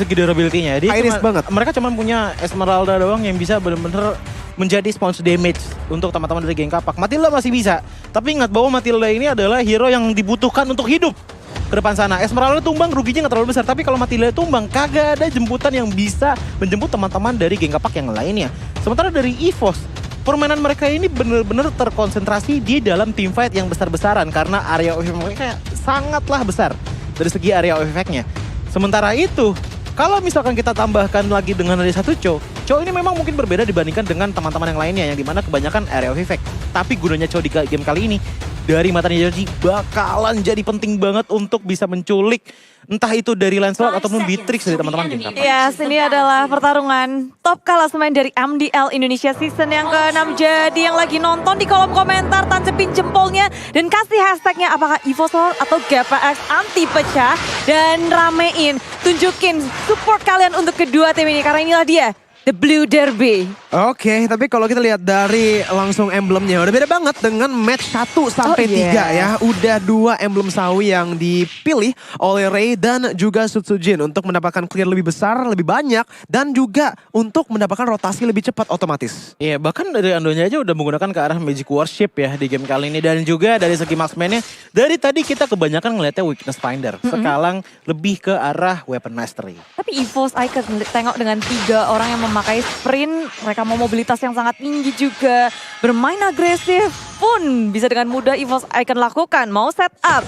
Segi durability-nya. High risk banget. Mereka cuma punya Esmeralda doang yang bisa bener-bener menjadi sponge damage untuk teman-teman dari geng Kapak. Matilda masih bisa. Tapi ingat bahwa Matilda ini adalah hero yang dibutuhkan untuk hidup ke depan sana. Esmeralda tumbang ruginya nggak terlalu besar. Tapi kalau Matilda tumbang, kagak ada jemputan yang bisa menjemput teman-teman dari geng Kapak yang lainnya. Sementara dari EVOS, permainan mereka ini benar-benar terkonsentrasi di dalam teamfight yang besar-besaran. Karena area of effect mereka sangatlah besar dari segi area of effect-nya. Sementara itu, kalau misalkan kita tambahkan lagi dengan ada satu Cho ini memang mungkin berbeda dibandingkan dengan teman-teman yang lainnya yang dimana kebanyakan area of effect. Tapi gunanya Cho di game kali ini dari matanya Joji bakalan jadi penting banget untuk bisa menculik entah itu dari Lancelot ataupun Beatrix dari teman-teman geng Kapak. Yes, ini adalah pertarungan top klasemen dari MDL Indonesia season yang ke-6. Jadi yang lagi nonton di kolom komentar tancapin jempolnya dan kasih hashtagnya apakah EVOS atau GPX anti pecah dan ramein, tunjukin support kalian untuk kedua tim ini karena inilah dia The Blue Derby. Oke, tapi kalau kita lihat dari langsung emblemnya udah beda banget dengan match 1 sampai 3 ya. Udah 2 emblem sawi yang dipilih oleh Ray dan juga Sutsujin untuk mendapatkan clear lebih besar, lebih banyak dan juga untuk mendapatkan rotasi lebih cepat otomatis. Iya, bahkan dari Andonya aja udah menggunakan ke arah Magic Worship ya di game kali ini. Dan juga dari segi marksman-nya, dari tadi kita kebanyakan ngeliatnya Weakness Finder. Sekarang lebih ke arah Weapon Mastery. Tapi EVOS Icon tengok dengan 3 orang yang memakai sprint, mereka mau mobilitas yang sangat tinggi juga, bermain agresif pun bisa dengan mudah EVOS Icon lakukan. Mau set up,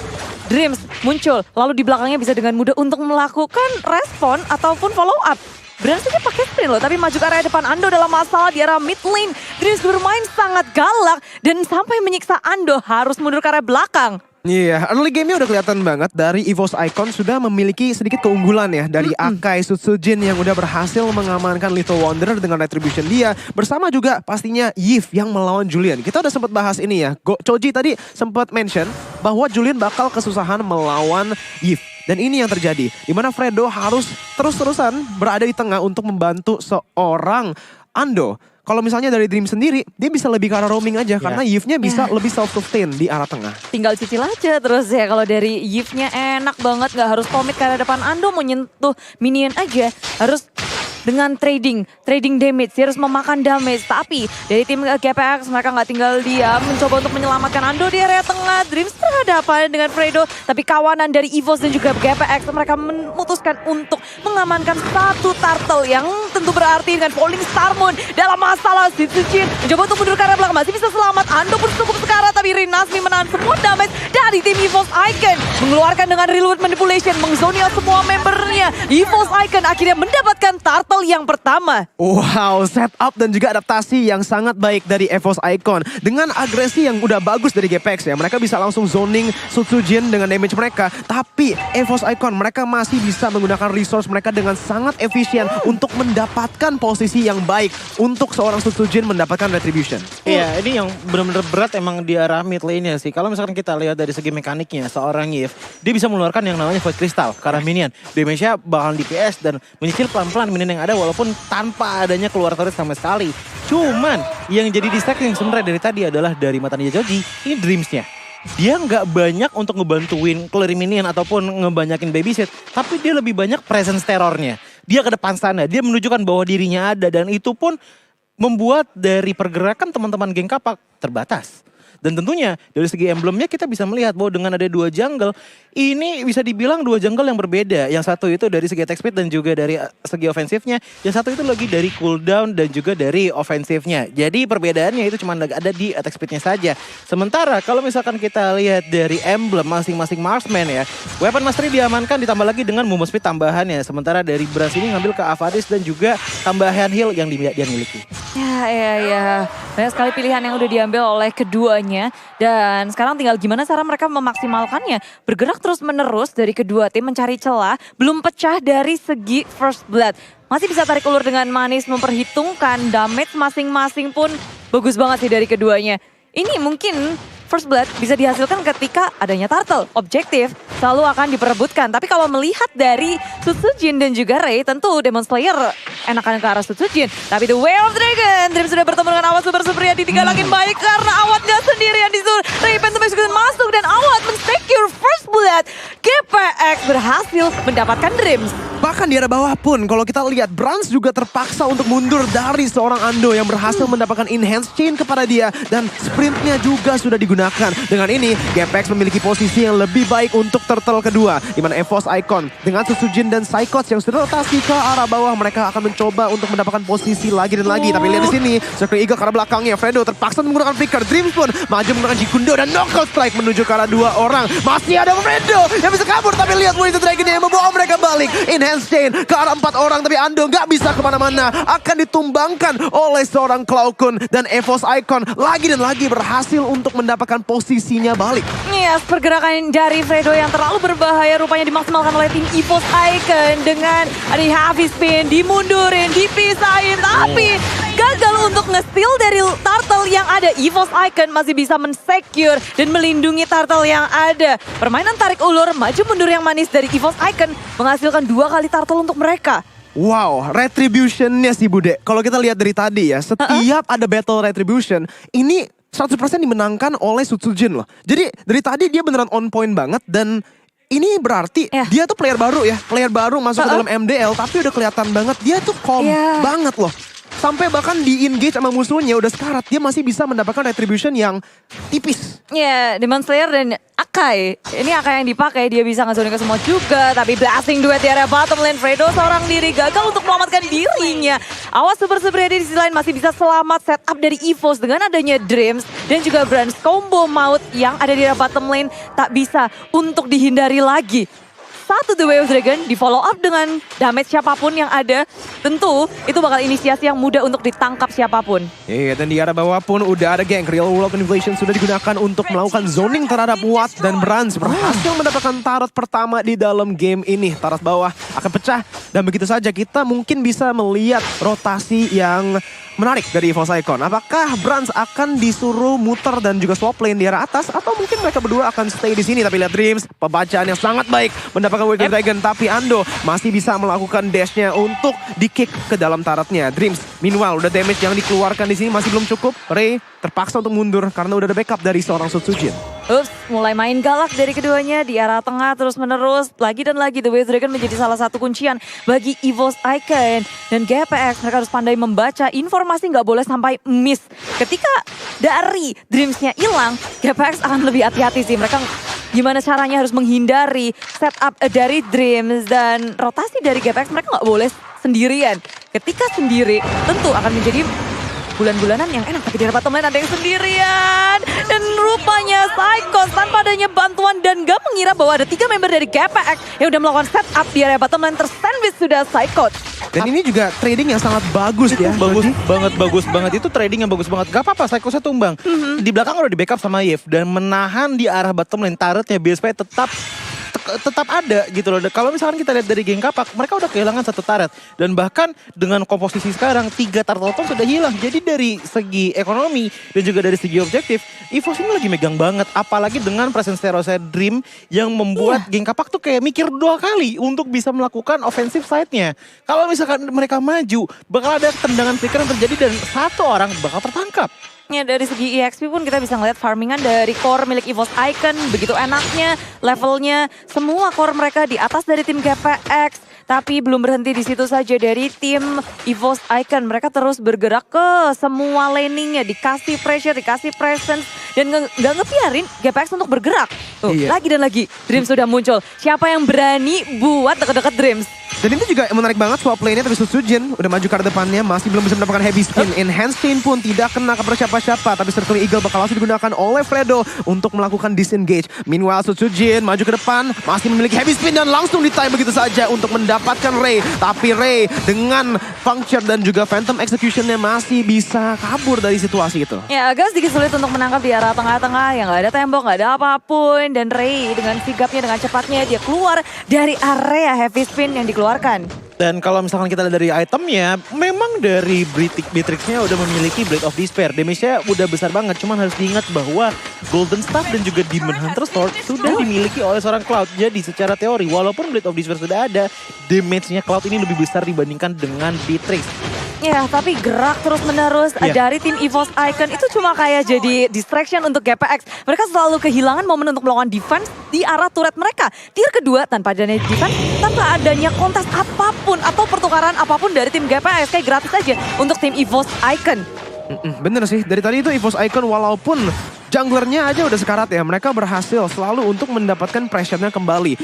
Dreams muncul, lalu di belakangnya bisa dengan mudah untuk melakukan respon ataupun follow up. Berani saja pakai sprint loh, tapi maju ke area depan Ando dalam masalah di arah mid lane. Dreams bermain sangat galak dan sampai menyiksa Ando harus mundur ke arah belakang. Iya, early game-nya udah kelihatan banget dari EVOS Icon sudah memiliki sedikit keunggulan ya dari Akai Sutsujin yang udah berhasil mengamankan Little Wanderer dengan retribution dia bersama juga pastinya Yves yang melawan Julian. Kita udah sempat bahas ini ya. Choji tadi sempat mention bahwa Julian bakal kesusahan melawan Yves. Dan ini yang terjadi, di mana Fredo harus terus-terusan berada di tengah untuk membantu seorang Ando. Kalau misalnya dari Dream sendiri, dia bisa lebih ke arah roaming aja. Karena Yves-nya bisa lebih self-sustain di arah tengah. Tinggal cicil aja terus ya. Kalau dari Yves-nya enak banget. Gak harus komit ke arah depan Ando. Mau nyentuh minion aja. Harus dengan trading damage. Dia harus memakan damage. Tapi dari tim GPX mereka gak tinggal diam. Mencoba untuk menyelamatkan Ando di area tengah. Dreams berhadapan dengan Fredo. Tapi kawanan dari EVOS dan juga GPX mereka memutuskan untuk mengamankan satu turtle. Yang tentu berarti dengan Falling Star Moon dalam masalah Sutsujin. Mencoba untuk mundur ke arah belakang. Masih bisa selamat. Ando pun cukup sekarang. Tapi Rinasmi menahan semua damage dari tim EVOS Icon. Mengeluarkan dengan Reload Manipulation. Mengzonial semua membernya. EVOS Icon akhirnya mendapatkan turtle yang pertama. Wow, setup dan juga adaptasi yang sangat baik dari EVOS Icon. Dengan agresi yang udah bagus dari GPX ya. Mereka bisa langsung zoning Sutsujin dengan damage mereka. Tapi EVOS Icon mereka masih bisa menggunakan resource mereka dengan sangat efisien untuk mendapatkan posisi yang baik untuk seorang Sutsujin mendapatkan retribution. Iya, ini yang benar-benar berat emang di arah mid lane-nya sih. Kalau misalkan kita lihat dari segi mekaniknya, seorang Yves, dia bisa mengeluarkan yang namanya Void Crystal ke arah minion. Damage-nya bakal DPS dan menyicil pelan-pelan minion yang ada walaupun tanpa adanya keluar turret sama sekali. Cuman yang jadi distracting sebenarnya dari tadi adalah dari matanya Joji, ini Dreams-nya. Dia nggak banyak untuk ngebantuin clear minion ataupun ngebanyakin babysit, tapi dia lebih banyak presence terornya. Dia ke depan sana, dia menunjukkan bahwa dirinya ada dan itu pun membuat dari pergerakan teman-teman geng Kapak terbatas. Dan tentunya dari segi emblemnya kita bisa melihat bahwa dengan ada 2 jungle, ini bisa dibilang 2 jungle yang berbeda. Yang satu itu dari segi attack speed dan juga dari segi ofensifnya. Yang satu itu lagi dari cooldown dan juga dari ofensifnya. Jadi perbedaannya itu cuma ada di attack speednya saja. Sementara kalau misalkan kita lihat dari emblem masing-masing marksman ya, Weapon Mastery diamankan ditambah lagi dengan movement speed tambahannya. Sementara dari Brass ini ngambil ke Avadis dan juga tambahan heal yang dia miliki. Ya. Banyak sekali pilihan yang udah diambil oleh keduanya. Dan sekarang tinggal gimana cara mereka memaksimalkannya. Bergerak terus menerus dari kedua tim mencari celah. Belum pecah dari segi First Blood. Masih bisa tarik ulur dengan manis memperhitungkan damage masing-masing pun bagus banget sih dari keduanya. Ini mungkin First Blood bisa dihasilkan ketika adanya turtle. Objektif selalu akan diperebutkan. Tapi kalau melihat dari Sutsujin dan juga Ray, tentu Demon Slayer enakan ke arah Sutsujin. Tapi The Way of Dragon, Dream sudah bertemu dengan Awad Super ditinggalin baik karena Awad gak sendirian di zone. Ray Phantom Execution masuk dan Awad men-secure first bullet. GPX berhasil mendapatkan Dreams. Bahkan di arah bawah pun kalau kita lihat Brans juga terpaksa untuk mundur dari seorang Ando yang berhasil mendapatkan enhanced chain kepada dia. Dan sprintnya juga sudah digunakan. Dengan ini GPX memiliki posisi yang lebih baik untuk turtle kedua. Di mana EVOS Icon dengan Sutsujin dan Psychots yang sudah rotasi ke arah bawah. Mereka akan mencoba untuk mendapatkan posisi lagi dan lagi. Tapi lihat di sini Circle Eagle ke arah belakangnya. Fredo terpaksa menggunakan flicker. Dreams pun maju menggunakan Jikundo dan Knuckle Strike menuju ke arah dua orang. Masih ada Fredo yang bisa kabur. Tapi lihat Way of Dragon yang membawa mereka balik. Enhanced chain ke arah 4 orang. Tapi Ando nggak bisa kemana-mana. Akan ditumbangkan oleh seorang Cloud-kun. Dan EVOS Icon lagi dan lagi berhasil untuk mendapatkan posisinya balik. Yes, pergerakan dari Fredo yang terlalu berbahaya rupanya dimaksimalkan oleh tim EVOS Icon dengan ada heavy spin, dimundurin, dipisahin, tapi gagal untuk nge-steal dari turtle yang ada. EVOS Icon masih bisa men-secure dan melindungi turtle yang ada. Permainan tarik ulur, maju mundur yang manis dari EVOS Icon menghasilkan 2 kali turtle untuk mereka. Wow, retribution-nya sih Bude. Kalau kita lihat dari tadi ya, setiap ada battle retribution, ini 100% dimenangkan oleh Sutsujin loh. Jadi dari tadi dia beneran on point banget dan ini berarti dia tuh player baru ya. Player baru masuk ke dalam MDL tapi udah kelihatan banget dia tuh calm banget loh. Sampai bahkan di engage sama musuhnya udah sekarat, dia masih bisa mendapatkan retribution yang tipis. Ya, Demon Slayer dan Akai. Ini Akai yang dipakai, dia bisa ngezonin ke semua juga. Tapi blasting duet di area bottom lane. Fredo seorang diri gagal untuk menyelamatkan dirinya. Awas Super di sisi lain masih bisa selamat setup dari EVOS dengan adanya Dreams. Dan juga Brans combo maut yang ada di area bottom lane tak bisa untuk dihindari lagi. Satu The Way of Dragon di follow up dengan damage siapapun yang ada. Tentu itu bakal inisiasi yang mudah untuk ditangkap siapapun. Iya, dan di arah bawah pun udah ada Gank. Real World Manipulation sudah digunakan untuk melakukan zoning terhadap Watt dan Brans. Berhasil mendapatkan tarot pertama di dalam game ini. Tarot bawah akan pecah. Dan begitu saja kita mungkin bisa melihat rotasi yang menarik dari EVOS Icon. Apakah Brans akan disuruh muter dan juga swap lane di arah atas? Atau mungkin mereka berdua akan stay di sini. Tapi lihat Dreams, pembacaan yang sangat baik. Mendapatkan Way of Dragon. Tapi Ando masih bisa melakukan dashnya untuk di-kick ke dalam tarotnya. Dreams, meanwhile udah damage yang dikeluarkan di sini masih belum cukup. Ray terpaksa untuk mundur karena udah ada backup dari seorang Sutsujin. Ups, mulai main galak dari keduanya di arah tengah terus menerus. Lagi dan lagi The Way of Dragon menjadi salah satu kuncian bagi EVOS Icon. Dan GPX mereka harus pandai membaca informasi, nggak boleh sampai miss. Ketika dari Dreams-nya hilang, GPX akan lebih hati-hati sih. Mereka gimana caranya harus menghindari setup dari Dreams. Dan rotasi dari GPX mereka nggak boleh sendirian. Ketika sendiri tentu akan menjadi bulan-bulanan yang enak. Tapi di bottom lane ada yang sendirian. Dan rupanya Psychos tanpa adanya bantuan dan gak mengira bahwa ada 3 member dari GPX yang udah melakukan setup di area bottom lane. Tersandwich sudah Psychos. Dan ini juga trading yang sangat bagus ya. Bagus banget. Itu trading yang bagus banget. Gak apa-apa, Psychosnya tumbang. Di belakang udah di backup sama Yves. Dan menahan di arah bottom lane. Turretnya BSP tetap ada gitu loh. Kalau misalkan kita lihat dari geng kapak, mereka udah kehilangan 1 turret. Dan bahkan dengan komposisi sekarang 3 turtle sudah hilang. Jadi dari segi ekonomi dan juga dari segi objektif, EVOS ini lagi megang banget. Apalagi dengan presence Terosnya Dream yang membuat geng kapak tuh kayak mikir 2 kali untuk bisa melakukan offensive side-nya. Kalau misalkan mereka maju, bakal ada tendangan flicker yang terjadi dan 1 orang bakal tertangkap. Ya, dari segi EXP pun kita bisa ngeliat farmingan dari core milik EVOS Icon. Begitu enaknya levelnya. Semua core mereka di atas dari tim GPX. Tapi belum berhenti di situ saja dari tim EVOS Icon. Mereka terus bergerak ke semua laningnya. Dikasih pressure, dikasih presence. Dan gak ngebiarin GPX untuk bergerak. Tuh, lagi dan lagi Dreams sudah muncul. Siapa yang berani buat deket-deket Dreams? Dan ini juga menarik banget swap lane-nya, tapi Sutsujin udah maju ke arah depannya, masih belum bisa mendapatkan heavy spin. Enhanced chain pun tidak kena kepada siapa-siapa, tapi Circle Eagle bakal langsung digunakan oleh Fredo untuk melakukan disengage. Meanwhile Sutsujin maju ke depan, masih memiliki heavy spin dan langsung di-time begitu saja untuk mendapatkan Ray. Tapi Ray dengan puncture dan juga Phantom Execution-nya masih bisa kabur dari situasi itu. Ya, agak sedikit sulit untuk menangkap di arah tengah-tengah yang gak ada tembok, gak ada apapun. Dan Ray dengan sigapnya, dengan cepatnya dia keluar dari area heavy spin yang dikeluarkan dikeluarkan. Dan kalau misalkan kita lihat dari itemnya, memang dari Beatrix-nya udah memiliki Blade of Despair. Damage-nya udah besar banget, cuman harus diingat bahwa Golden Staff dan juga Demon Hunter Sword sudah dimiliki oleh seorang Cloud. Jadi secara teori, walaupun Blade of Despair sudah ada, damage-nya Cloud ini lebih besar dibandingkan dengan Beatrix. Ya, tapi gerak terus-menerus Iya. dari tim EVOS Icon itu cuma kayak jadi distraction untuk GPX. Mereka selalu kehilangan momen untuk melakukan defense di arah turret mereka. Tier kedua tanpa adanya defense, tanpa adanya kontes apapun atau pertukaran apapun dari tim GPX. Kayak gratis aja untuk tim EVOS Icon. Bener sih, dari tadi itu EVOS Icon walaupun junglernya aja udah sekarat ya, mereka berhasil selalu untuk mendapatkan pressure-nya kembali.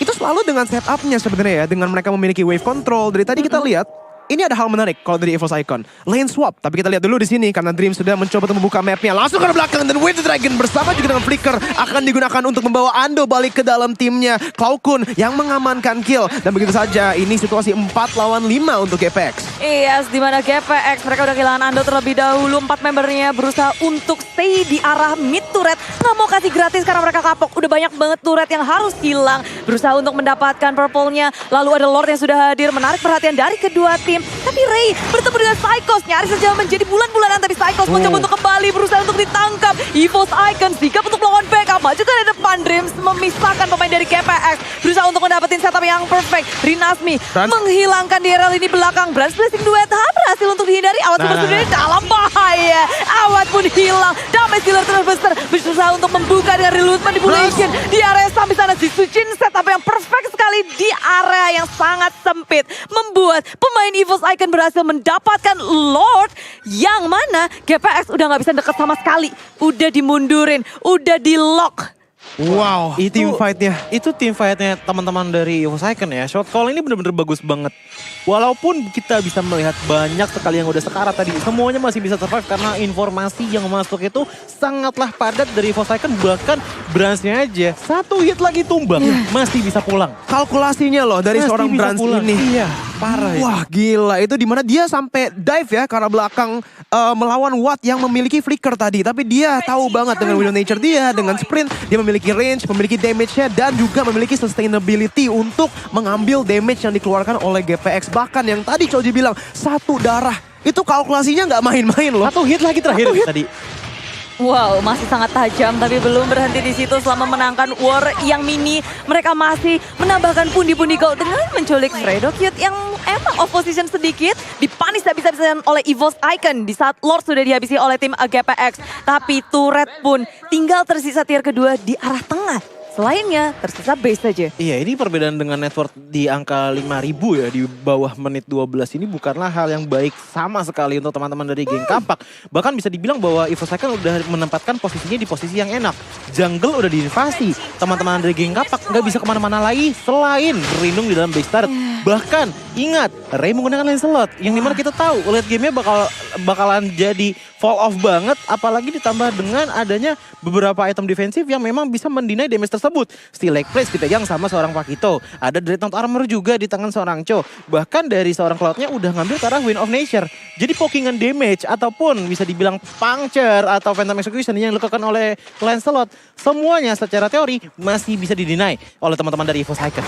Itu selalu dengan setup-nya sebenarnya ya, dengan mereka memiliki wave control. Dari tadi kita lihat, ini ada hal menarik kalau dari EVOS Icon. Lane swap, tapi kita lihat dulu di sini karena Dream sudah mencoba untuk membuka mapnya. Langsung ke belakang dan Wave the Dragon bersama juga dengan Flicker akan digunakan untuk membawa Ando balik ke dalam timnya. Cloud yang mengamankan kill. Dan begitu saja, ini situasi 4 lawan 5 untuk GPX. Yes, di mana GPX mereka udah kehilangan Ando terlebih dahulu. 4 membernya berusaha untuk stay di arah mid turret. Nggak mau kasih gratis karena mereka kapok. Udah banyak banget turret yang harus hilang. Berusaha untuk mendapatkan purple-nya. Lalu ada Lord yang sudah hadir, menarik perhatian dari kedua tim. Tapi Ray bertemu dengan Psychos, nyaris saja menjadi bulan-bulanan. Tapi Psychos mencoba untuk kembali, berusaha untuk ditangkap. EVOS Icon sigap untuk melakukan backup. Maju ke depan, Dreams memisahkan pemain dari GPX. Berusaha untuk mendapatkan setup yang perfect. Rinasmi menghilangkan DRL ini belakang. Brands Blessing Duet berhasil untuk dihindari. Awat super sendiri dalam bahaya. Awat pun hilang. Damage dealer terbesar berusaha untuk membuka dengan reload manipulation. Di area sampai sana si Suchin setup yang perfect sekali di area yang sangat sempit. Membuat pemain EVOS Icon berhasil mendapatkan Lord yang mana GPX udah nggak bisa deket sama sekali. Udah dimundurin, udah di lock. Wow, team fight-nya. Itu team fight-nya teman-teman dari EVOS Icon ya. Shot call ini benar-benar bagus banget. Walaupun kita bisa melihat banyak sekali yang udah sekarat tadi, semuanya masih bisa survive karena informasi yang masuk itu sangatlah padat dari EVOS Icon. Bahkan Brands-nya aja, 1 hit lagi tumbang, masih bisa pulang. Kalkulasinya loh dari Masih seorang bisa Brands pulang. ini. Iya, parah ya. Wah gila, itu dimana dia sampai dive ya karena belakang melawan Watt yang memiliki flicker tadi. Tapi dia tahu banget dengan Widow Nature dia, dengan sprint, dia memiliki range, memiliki damage-nya dan juga memiliki sustainability untuk mengambil damage yang dikeluarkan oleh GPX. Bahkan yang tadi Choji bilang, 1 darah. Itu kalkulasinya nggak main-main loh. 1 hit lagi terakhir tadi. Wow, masih sangat tajam tapi belum berhenti di situ selama menangkan war yang mini. Mereka masih menambahkan pundi-pundi gold dengan menculik Fredo Cute yang emang off position sedikit. Dipanis habis-habisan oleh EVOS Icon di saat Lord sudah dihabisi oleh tim GPX. Tapi turret pun tinggal tersisa tier kedua di arah tengah. Selainnya tersisa base saja. Iya, ini perbedaan dengan network di angka 5.000 ya, di bawah menit 12 ini bukanlah hal yang baik sama sekali untuk teman-teman dari geng Kapak. Bahkan bisa dibilang bahwa EVOS Icon udah menempatkan posisinya di posisi yang enak. Jungle udah diinvasi, teman-teman dari geng Kapak nggak bisa kemana-mana lagi selain berlindung di dalam base turret. Bahkan ingat, Ray menggunakan Lancelot yang dimana kita tahu late game-nya bakalan jadi fall off banget, apalagi ditambah dengan adanya beberapa item defensif yang memang bisa mendinai damage tersebut. Steel Leg Place dipegang sama seorang Pakito, ada Dreadnought Armor juga di tangan seorang Cho. Bahkan dari seorang Cloud-nya udah ngambil ke arah Wind of Nature. Jadi pokingan damage ataupun bisa dibilang puncture atau Phantom Execution yang dilakukan oleh Lancelot, semuanya secara teori masih bisa didinai oleh teman-teman dari EVOS Icon.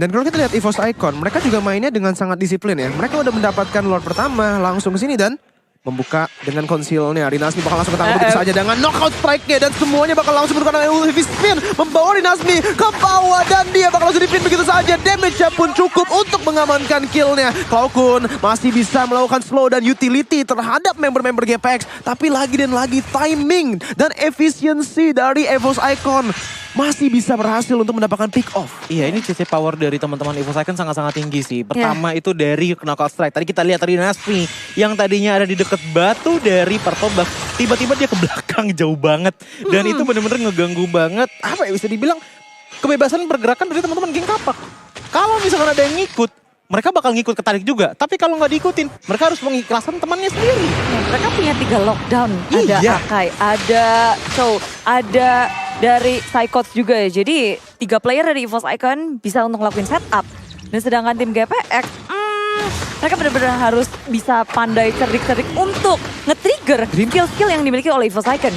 Dan kalau kita lihat EVOS Icon, mereka juga mainnya dengan sangat disiplin ya. Mereka udah mendapatkan Lord pertama langsung ke sini dan membuka dengan konsilnya. Rinasmi bakal langsung ketangkap begitu saja dengan knockout strike-nya dan semuanya bakal langsung menggunakan heavy spin membawa Rinasmi ke bawah dan dia bakal langsung dipin begitu saja. Damage-nya pun cukup untuk mengamankan kill-nya. Cloud masih bisa melakukan slow dan utility terhadap member-member GPX, tapi lagi dan lagi timing dan efisiensi dari EVOS Icon masih bisa berhasil untuk mendapatkan pick off. Iya, ini CC power dari teman-teman EVOS Icon sangat-sangat tinggi sih. Pertama itu dari knockout strike. Tadi kita lihat Rinasmi yang tadinya ada di dekat batu dari Pertobak, tiba-tiba dia ke belakang jauh banget. Dan itu benar-benar ngeganggu banget. Apa ya bisa dibilang kebebasan pergerakan dari teman-teman geng Kapak. Kalau misalkan ada yang ngikut, mereka bakal ngikut ketarik juga. Tapi kalau nggak diikutin, mereka harus mengikhlaskan temannya sendiri. Mereka punya 3 lockdown. Ada Iya. Akai, ada Cho, ada dari Psychots juga ya. Jadi 3 player dari EVOS Icon bisa untuk ngelakuin setup. Dan sedangkan tim GPX, mereka benar-benar harus bisa pandai cerdik-cerdik untuk nge-trigger skill-skill yang dimiliki oleh EVOS Icon.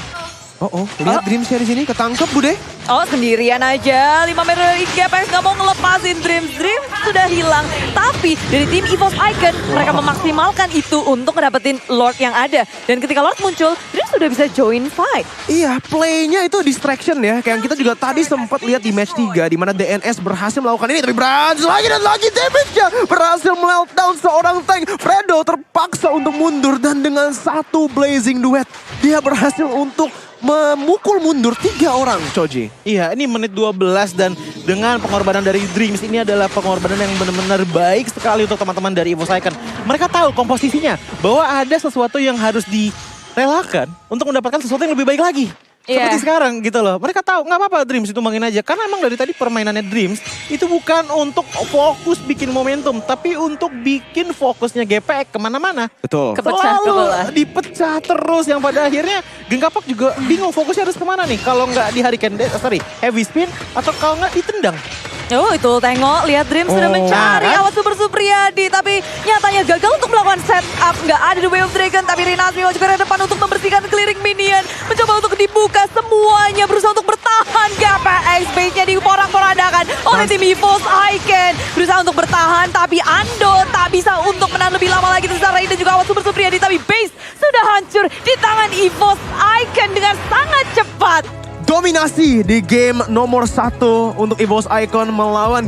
Lihat Dreams di sini ketangkep Bude. Oh sendirian aja, 5 meter dari GPX nggak mau ngelepasin Dreams. Dreams sudah hilang. Tapi dari tim EVOS Icon, mereka memaksimalkan itu untuk ngedapetin Lord yang ada. Dan ketika Lord muncul, Dreams sudah bisa join fight. Iya, playnya itu distraction ya. Kayak yang kita juga tadi sempat lihat di match 3 di mana DNS berhasil melakukan ini, tapi berhasil lagi dan lagi damage-nya berhasil meltdown seorang tank. Fredo terpaksa untuk mundur dan dengan satu blazing duet dia berhasil untuk memukul mundur 3 orang, Choji. Iya, ini menit 12 dan dengan pengorbanan dari Dreams ini adalah pengorbanan yang benar-benar baik sekali untuk teman-teman dari EVOS Icon. Mereka tahu komposisinya bahwa ada sesuatu yang harus direlakan untuk mendapatkan sesuatu yang lebih baik lagi. Seperti sekarang gitu loh. Mereka tahu nggak apa-apa Dreams itu main aja. Karena emang dari tadi permainannya Dreams itu bukan untuk fokus bikin momentum. Tapi untuk bikin fokusnya GPX kemana-mana. Betul. Kepecah Selalu kebelah. dipecah terus yang pada akhirnya Geng Kapak juga bingung fokusnya harus kemana nih. Kalau nggak di heavy spin atau kalau nggak ditendang. Oh itu tengok, lihat Dreams sudah mencari kan? awas Super Supriyadi. Tapi nyatanya gagal untuk melakukan setup. Nggak ada The Way of Dragon, tapi Rinasmi juga ada depan untuk membersihkan clearing minion. Mencoba untuk dibuka semuanya, berusaha untuk bertahan. GPX base-nya diporak-porandakan oleh tim EVOS Icon. Berusaha untuk bertahan, tapi Ando tak bisa untuk menahan lebih lama lagi. Tersisa Ray dan juga awas Super Supriyadi, tapi base sudah hancur di tangan EVOS Icon dengan sangat cepat. Dominasi di game nomor 1 untuk EVOS Icon melawan